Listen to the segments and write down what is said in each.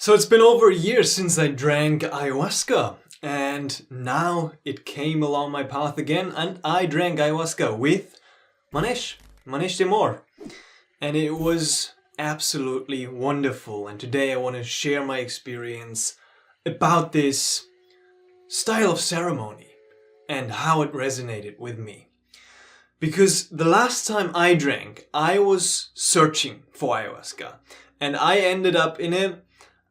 So it's been over a year since I drank ayahuasca, and now it came along my path again, and I drank ayahuasca with Maneesh de Moor. And it was absolutely wonderful, and today I want to share my experience about this style of ceremony and how it resonated with me. Because the last time I drank, I was searching for ayahuasca, and I ended up in a,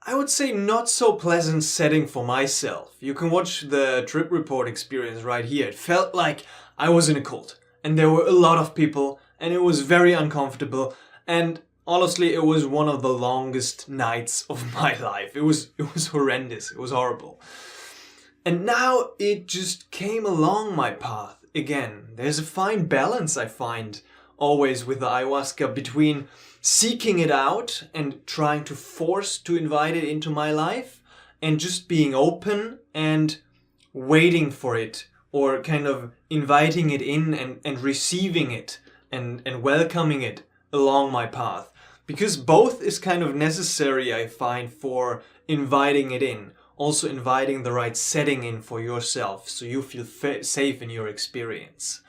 I would say, not so pleasant setting for myself. You can watch the trip report experience right here. It felt like I was in a cult, and there were a lot of people, and it was very uncomfortable, and honestly, it was one of the longest nights of my life. It was horrendous. It was horrible. And now it just came along my path again. There's a fine balance, I find, always with the ayahuasca between seeking it out and trying to force to invite it into my life, and just being open and waiting for it, or kind of inviting it in and receiving it and welcoming it along my path. Because both is kind of necessary, I find, for inviting it in. Also inviting the right setting in for yourself, so you feel safe in your experience.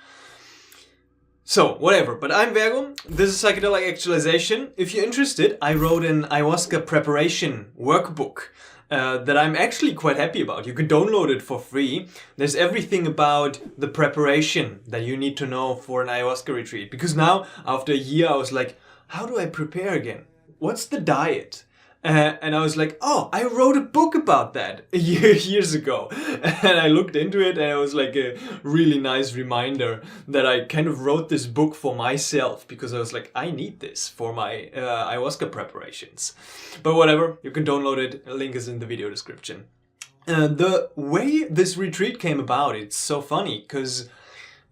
So, whatever, but I'm Virgo. This is Psychedelic Actualization. If you're interested, I wrote an ayahuasca preparation workbook that I'm actually quite happy about. You can download it for free. There's everything about the preparation that you need to know for an ayahuasca retreat. Because now, after a year, I was like, how do I prepare again? What's the diet? And I was like, oh, I wrote a book about that years ago. And I looked into it, and it was like a really nice reminder that I kind of wrote this book for myself, because I was like, I need this for my ayahuasca preparations. But whatever, you can download it. A link is in the video description. The way this retreat came about, it's so funny, because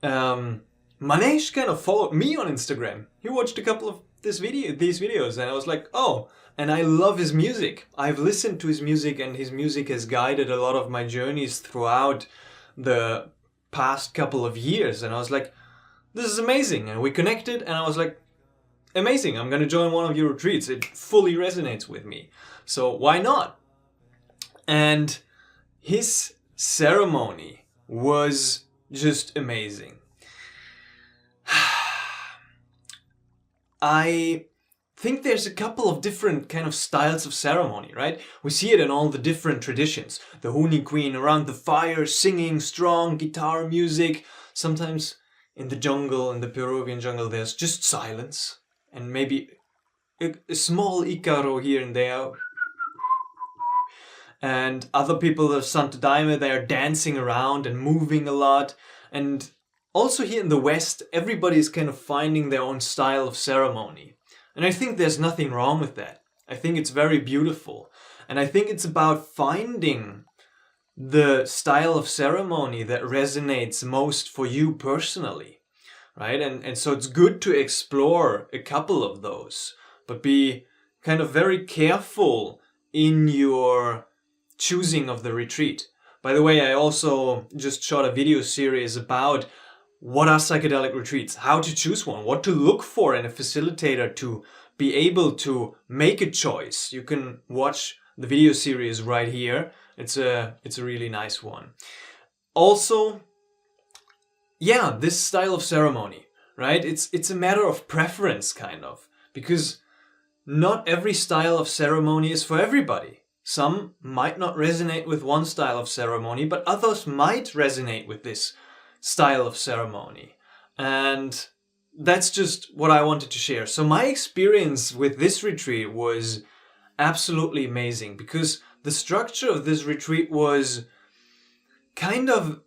Maneesh kind of followed me on Instagram. He watched a couple of these videos, and I was like, oh. And I love his music. I've listened to his music, and his music has guided a lot of my journeys throughout the past couple of years. And I was like, this is amazing. And we connected, and I was like, amazing, I'm going to join one of your retreats. It fully resonates with me. So why not? And his ceremony was just amazing. I think there's a couple of different kind of styles of ceremony, right? We see it in all the different traditions. The Huni Queen around the fire, singing strong guitar music. Sometimes in the jungle, in the Peruvian jungle, there's just silence. And maybe a small Icaro here and there. And other people, the Santo Daime, they are dancing around and moving a lot. And also here in the West, everybody's kind of finding their own style of ceremony. And I think there's nothing wrong with that. I think it's very beautiful. And I think it's about finding the style of ceremony that resonates most for you personally, right? And so it's good to explore a couple of those, but be kind of very careful in your choosing of the retreat. By the way, I also just shot a video series about what are psychedelic retreats, how to choose one, what to look for in a facilitator to be able to make a choice. You can watch the video series right here. It's a really nice one. Also, yeah, this style of ceremony, right? It's a matter of preference, kind of, because not every style of ceremony is for everybody. Some might not resonate with one style of ceremony, but others might resonate with this style of ceremony. And that's just what I wanted to share. So my experience with this retreat was absolutely amazing, because the structure of this retreat was kind of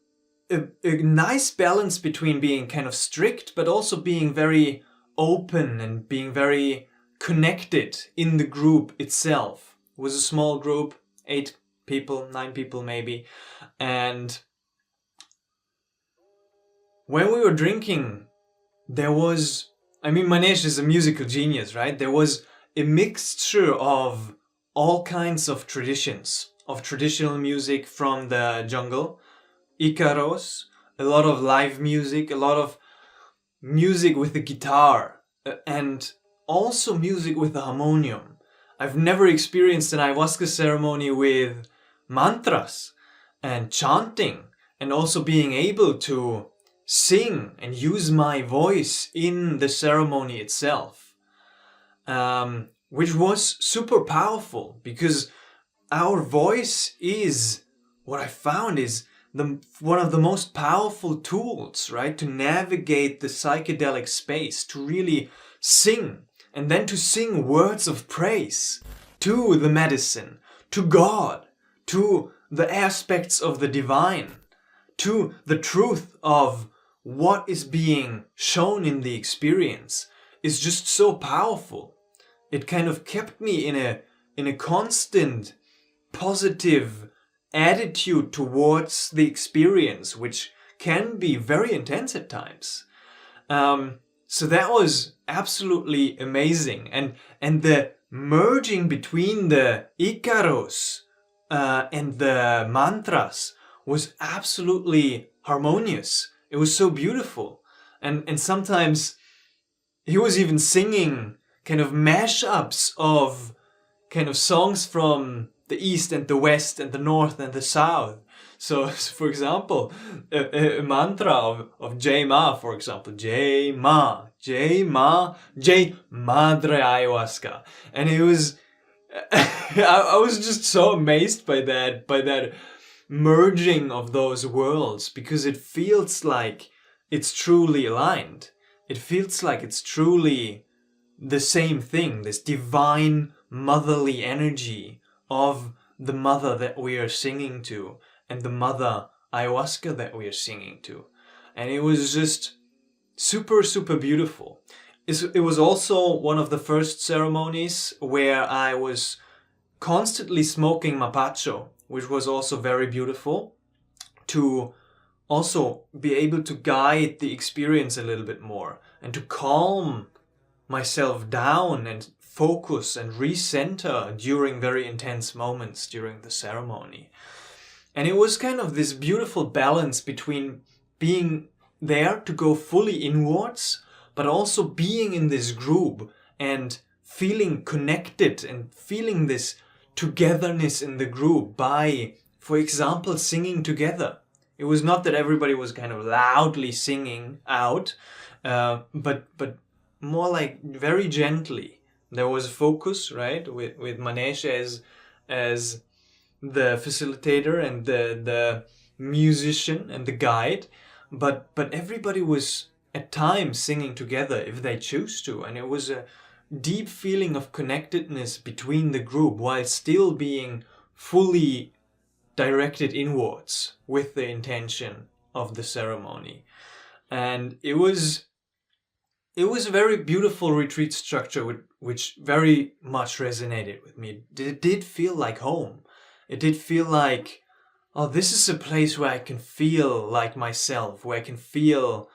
a nice balance between being kind of strict, but also being very open and being very connected in the group itself. It was a small group, 8 people, 9 people maybe. And when we were drinking, there was, Maneesh is a musical genius, right? There was a mixture of all kinds of traditions, of traditional music from the jungle, Icaros, a lot of live music, a lot of music with the guitar, and also music with the harmonium. I've never experienced an ayahuasca ceremony with mantras and chanting, and also being able to sing and use my voice in the ceremony itself, which was super powerful, because our voice is, what I found is, one of the most powerful tools, right, to navigate the psychedelic space, to really sing, and then to sing words of praise to the medicine, to God, to the aspects of the divine, to the truth of what is being shown in the experience, is just so powerful. It kind of kept me in a constant positive attitude towards the experience, which can be very intense at times. So that was absolutely amazing, and the merging between the Icaros and the mantras was absolutely harmonious. It was so beautiful, and sometimes he was even singing kind of mashups of kind of songs from the east and the west and the north and the south. So for example, a mantra of Jai Ma, for example, Jai Ma, Jai Ma, Jai Madre Ayahuasca. And it was, I was just so amazed by that merging of those worlds, because it feels like it's truly aligned. It feels like it's truly the same thing, this divine motherly energy of the mother that we are singing to, and the mother ayahuasca that we are singing to. And it was just super, super beautiful. It was also one of the first ceremonies where I was constantly smoking mapacho, which was also very beautiful, to also be able to guide the experience a little bit more, and to calm myself down and focus and recenter during very intense moments during the ceremony. And it was kind of this beautiful balance between being there to go fully inwards, but also being in this group and feeling connected and feeling this togetherness in the group by, for example, singing together. It was not that everybody was kind of loudly singing out, but more like very gently. There was focus, right, with Maneesh as the facilitator and the musician and the guide, but everybody was at times singing together if they choose to, and it was a deep feeling of connectedness between the group while still being fully directed inwards with the intention of the ceremony. And it was a very beautiful retreat structure which very much resonated with me. It did feel like home. It did feel like, oh, this is a place where I can feel like myself, where I can feel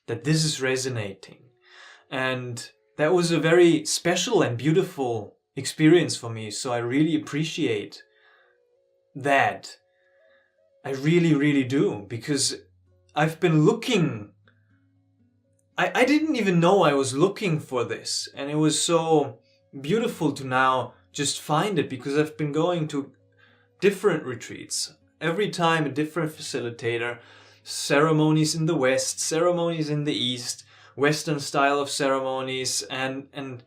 that this is resonating. And that was a very special and beautiful experience for me. So I really appreciate that. I really, really do, because I've been looking. I didn't even know I was looking for this, and it was so beautiful to now just find it, because I've been going to different retreats, every time a different facilitator, ceremonies in the West, ceremonies in the East, Western style of ceremonies, and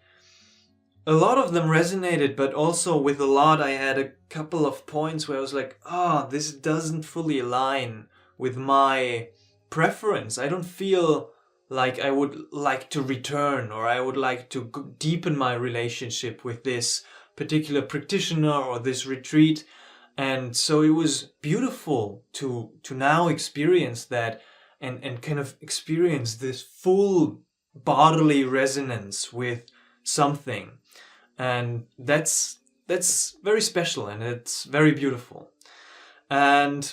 a lot of them resonated, but also with a lot I had a couple of points where I was like, this doesn't fully align with my preference. I don't feel like I would like to return, or I would like to deepen my relationship with this particular practitioner or this retreat. And so it was beautiful to now experience that and kind of experience this full bodily resonance with something. And that's very special, and it's very beautiful. And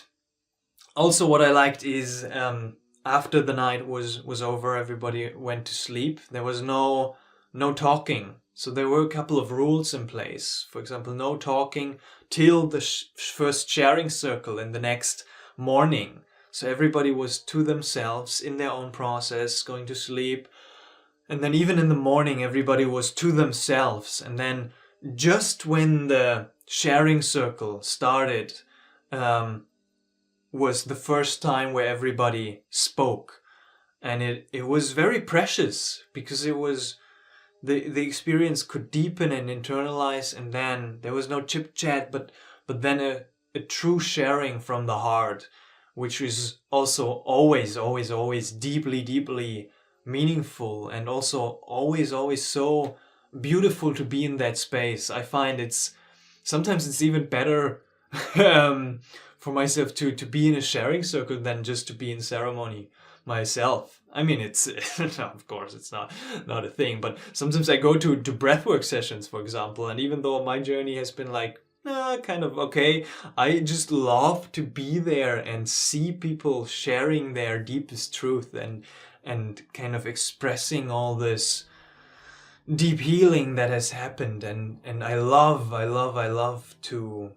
also what I liked is after the night was over, everybody went to sleep. There was no talking. So there were a couple of rules in place. For example, no talking till the first sharing circle in the next morning. So everybody was to themselves in their own process, going to sleep. And then even in the morning, everybody was to themselves. And then just when the sharing circle started, was the first time where everybody spoke. And it was very precious, because it was the experience could deepen and internalize, and then there was no chit chat, but then a true sharing from the heart, which is also always deeply meaningful, and also always so beautiful to be in that space. I find sometimes it's even better for myself to be in a sharing circle than just to be in ceremony myself. I mean, it's of course it's not a thing, but sometimes I go to breathwork sessions, for example, and even though my journey has been like kind of okay, I just love to be there and see people sharing their deepest truth and kind of expressing all this deep healing that has happened, and I love to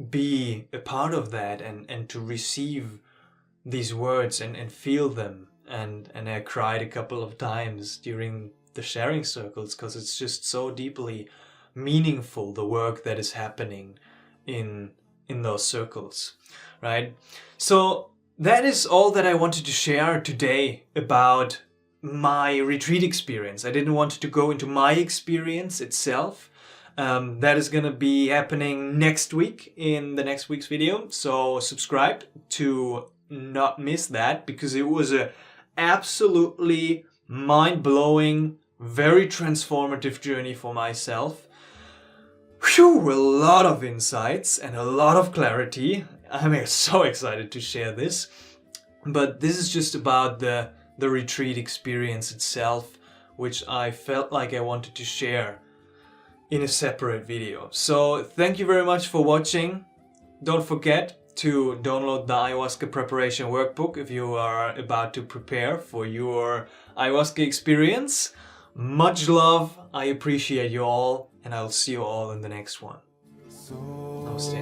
be a part of that, and to receive these words and feel them, and I cried a couple of times during the sharing circles, because it's just so deeply meaningful, the work that is happening in those circles, right? So that is all that I wanted to share today about my retreat experience. I didn't want to go into my experience itself. That is gonna be happening next week in the next week's video, so subscribe to not miss that, because it was a absolutely mind-blowing, very transformative journey for myself. Phew, a lot of insights and a lot of clarity. I'm so excited to share this, but this is just about the retreat experience itself, which I felt like I wanted to share in a separate video. So thank you very much for watching. Don't forget to download the ayahuasca preparation workbook if you are about to prepare for your ayahuasca experience. Much love, I appreciate you all, and I'll see you all in the next one. Namaste.